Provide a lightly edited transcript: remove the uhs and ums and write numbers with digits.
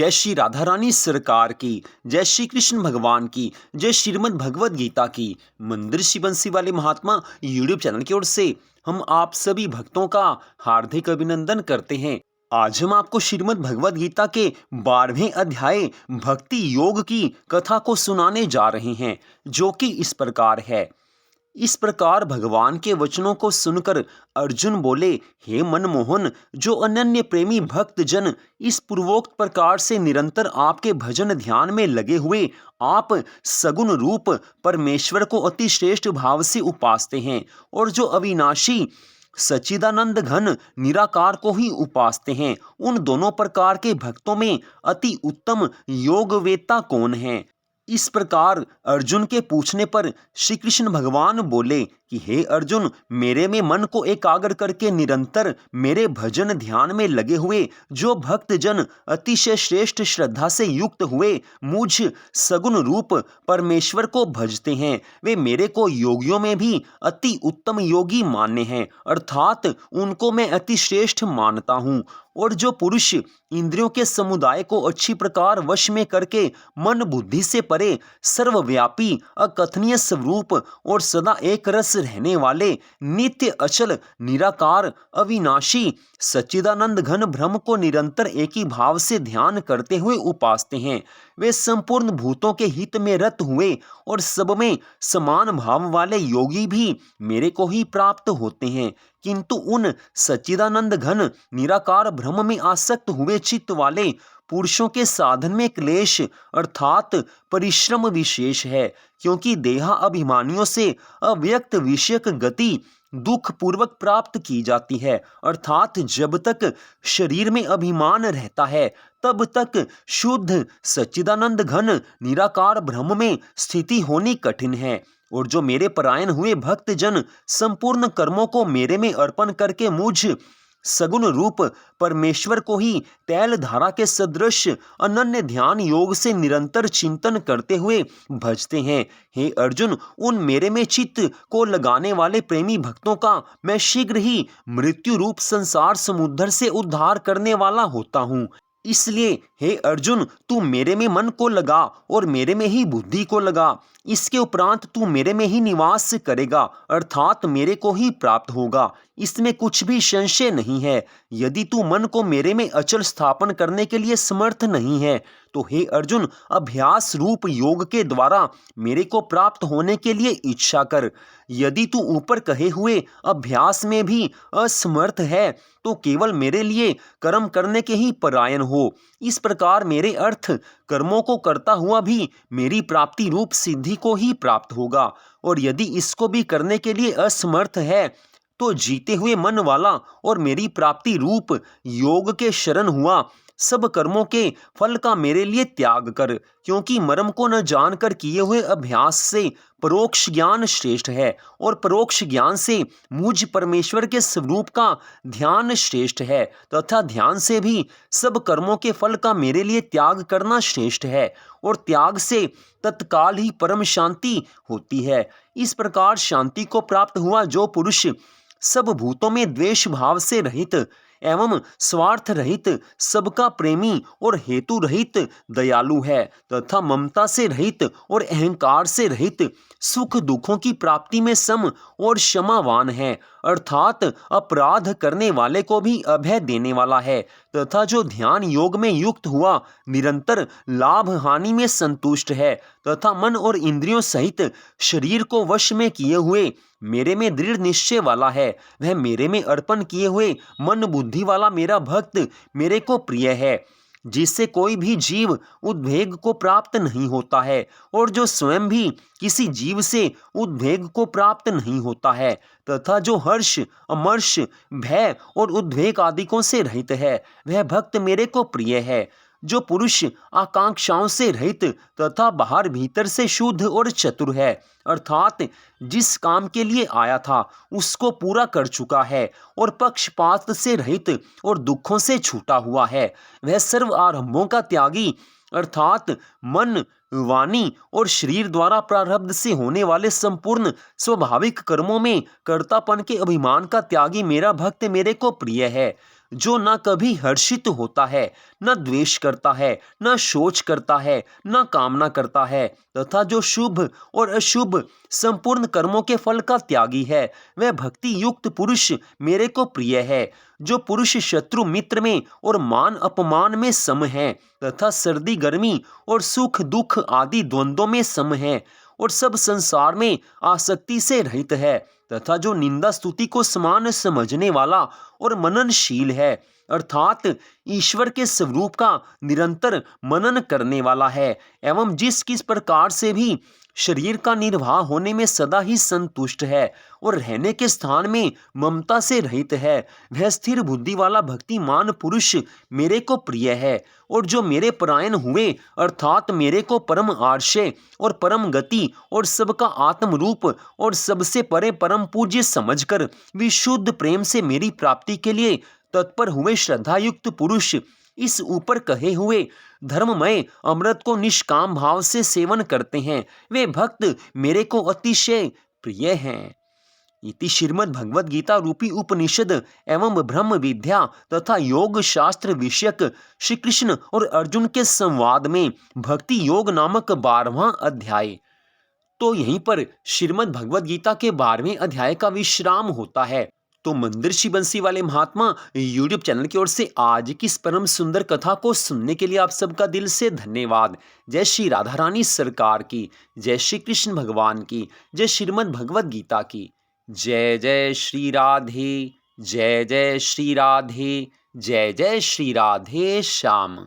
जय श्री राधा रानी सरकार की, जय श्री कृष्ण भगवान की, जय श्रीमद् भगवद गीता की। मंदिर श्री बंसी वाले महात्मा यूट्यूब चैनल की ओर से हम आप सभी भक्तों का हार्दिक अभिनंदन करते हैं। आज हम आपको श्रीमद् भगवद गीता के 12वें अध्याय भक्ति योग की कथा को सुनाने जा रहे हैं, जो कि इस प्रकार है। इस प्रकार भगवान के वचनों को सुनकर अर्जुन बोले, हे मनमोहन, जो अनन्य प्रेमी भक्त जन इस पूर्वोक्त प्रकार से निरंतर आपके भजन ध्यान में लगे हुए आप सगुण रूप परमेश्वर को अति श्रेष्ठ भाव से उपासते हैं और जो अविनाशी सच्चिदानंद घन निराकार को ही उपासते हैं, उन दोनों प्रकार के भक्तों में अति उत्तम योगवेत्ता कौन है? इस प्रकार अर्जुन के पूछने पर श्री कृष्ण भगवान बोले कि हे अर्जुन, मेरे में मन को एकाग्र करके निरंतर मेरे भजन ध्यान में लगे हुए जो भक्त जन अतिशय श्रेष्ठ श्रद्धा से युक्त हुए मुझ सगुण रूप परमेश्वर को भजते हैं, वे मेरे को योगियों में भी अति उत्तम योगी मान्य हैं, अर्थात उनको मैं अति श्रेष्ठ मानता हूँ। और जो पुरुष इंद्रियों के समुदाय को अच्छी प्रकार वश में करके मन बुद्धि से परे सर्वव्यापी अकथनीय स्वरूप और सदा एक रस रहने वाले नित्य अचल निराकार अविनाशी सच्चिदानंद घन ब्रह्म को निरंतर एक ही भाव से ध्यान करते हुए उपासते हैं, वे संपूर्ण भूतों के हित में रत हुए और सब में समान भाव वाले योगी भी मेरे को ही प्राप्त होते हैं। किंतु उन सच्चिदानंद घन निराकार ब्रह्म में आसक्त हुए चित्त वाले पुरुषों के साधन में क्लेश अर्थात परिश्रम विशेष है, क्योंकि देहा अभिमानियों से अव्यक्त विषयक गति दुख पूर्वक प्राप्त की जाती है, अर्थात जब तक शरीर में अभिमान रहता है तब तक शुद्ध सच्चिदानंद घन निराकार ब्रह्म में स्थिति होनी कठिन है। और जो मेरे परायण हुए भक्त जन संपूर्ण कर्मों को मेरे में अर्पण करके मुझ सगुण रूप परमेश्वर को ही तैल धारा के सदृश अनन्य ध्यान योग से निरंतर चिंतन करते हुए भजते हैं, हे अर्जुन, उन मेरे में चित्त को लगाने वाले प्रेमी भक्तों का मैं शीघ्र ही मृत्यु रूप संसार समुद्र से उद्धार करने वाला होता हूँ। इसलिए हे अर्जुन, तू मेरे में मन को लगा और मेरे में ही बुद्धि को लगा, इसके उपरांत तू मेरे में ही निवास करेगा, अर्थात मेरे को ही प्राप्त होगा, इसमें कुछ भी संशय नहीं है। यदि तू मन को मेरे में अचल स्थापन करने के लिए समर्थ नहीं है तो हे अर्जुन, अभ्यास रूप योग के द्वारा मेरे को प्राप्त होने के लिए इच्छा कर। यदि तू ऊपर कहे हुए अभ्यास में भी असमर्थ है तो केवल मेरे लिए कर्म करने के ही परायण हो। इस प्रकार मेरे अर्थ कर्मों को करता हुआ भी मेरी प्राप्ति रूप सिद्धि को ही प्राप्त होगा, और यदि इसको भी करने के लिए असमर्थ है तो जीते हुए मन वाला और मेरी प्राप्ति रूप योग के शरण हुआ सब कर्मों के फल का मेरे लिए त्याग कर, क्योंकि मर्म को न जानकर किए हुए अभ्यास से परोक्ष ज्ञान श्रेष्ठ है और परोक्ष ज्ञान से मुझ परमेश्वर के स्वरूप का ध्यान श्रेष्ठ है, तथा ध्यान से भी सब कर्मों के फल का मेरे लिए त्याग करना श्रेष्ठ है, और त्याग से तत्काल ही परम शांति होती है। इस प्रकार शांति को प्राप्त हुआ जो पुरुष सब भूतों में द्वेष भाव से रहित एवं स्वार्थ रहित, सबका प्रेमी और हेतु रहित दयालु है, तथा ममता से रहित और अहंकार से रहित, सुख दुखों की प्राप्ति में सम और क्षमावान है, अर्थात अपराध करने वाले को भी अभय देने वाला है, तथा जो ध्यान योग में युक्त हुआ निरंतर लाभ हानि में संतुष्ट है, तथा मन और इंद्रियों सहित शरीर को वश में किए हुए मेरे में दृढ़ निश्चय वाला है, वह मेरे में अर्पण किए हुए मन बुद्धि वाला मेरा भक्त मेरे को प्रिय है, जिससे कोई भी जीव उद्वेग को प्राप्त नहीं होता है, और जो स्वयं भी किसी जीव से उद्वेग को प्राप्त नहीं होता है, तथा जो हर्ष अमर्ष भय और उद्वेग आदिकों से रहित है, वह भक्त मेरे को प्रिय है। जो पुरुष आकांक्षाओं से रहित तथा बाहर भीतर से शुद्ध और चतुर है, अर्थात जिस काम के लिए आया था उसको पूरा कर चुका है और पक्षपात से रहित और दुखों से छूटा हुआ है, वह सर्व आरंभों का त्यागी अर्थात मन वाणी और शरीर द्वारा प्रारब्ध से होने वाले संपूर्ण स्वाभाविक कर्मों में कर्तापन के अभिमान का त्यागी मेरा भक्त मेरे को प्रिय है। जो न कभी हर्षित होता है, न द्वेष करता है, न शोच करता है, न कामना करता है, तथा जो शुभ और अशुभ संपूर्ण कर्मों के फल का त्यागी है, वह भक्ति युक्त पुरुष मेरे को प्रिय है। जो पुरुष शत्रु मित्र में और मान अपमान में सम है, तथा सर्दी गर्मी और सुख दुख आदि द्वंद्वों में सम है, और सब संसार में आसक्ति से रहित है, तथा जो निंदा स्तुति को समान समझने वाला और मननशील है, अर्थात ईश्वर के स्वरूप का निरंतर मनन करने वाला है, एवं जिस किस प्रकार से भी शरीर का निर्वाह होने में सदा ही संतुष्ट है और रहने के स्थान में ममता से रहित है, वह स्थिर बुद्धि वाला भक्तिमान पुरुष मेरे को प्रिय है। और जो मेरे परायण हुए, अर्थात मेरे को परम आश्रय और परम गति और सबका आत्म रूप और सबसे परे परम पूज्य समझकर विशुद्ध प्रेम से मेरी प्राप्ति के लिए तत्पर हुए श्रद्धायुक्त पुरुष इस ऊपर कहे हुए धर्ममय अमृत को निष्काम भाव से सेवन करते हैं, वे भक्त मेरे को अतिशय प्रिय हैं। इति श्रीमद् भगवद गीता रूपी उपनिषद एवं ब्रह्म विद्या तथा योग शास्त्र विषयक श्री कृष्ण और अर्जुन के संवाद में भक्ति योग नामक 12वां अध्याय। तो यहीं पर श्रीमद् भगवद गीता के 12वें अध्याय का विश्राम होता है। तो मंदिर श्री बंसी वाले महात्मा यूट्यूब चैनल की ओर से आज की इस परम सुंदर कथा को सुनने के लिए आप सबका दिल से धन्यवाद। जय श्री राधा रानी सरकार की, जय श्री कृष्ण भगवान की, जय श्रीमद् भगवद गीता की। जय जय श्री राधे, जय जय श्री राधे, जय जय श्री राधे श्याम।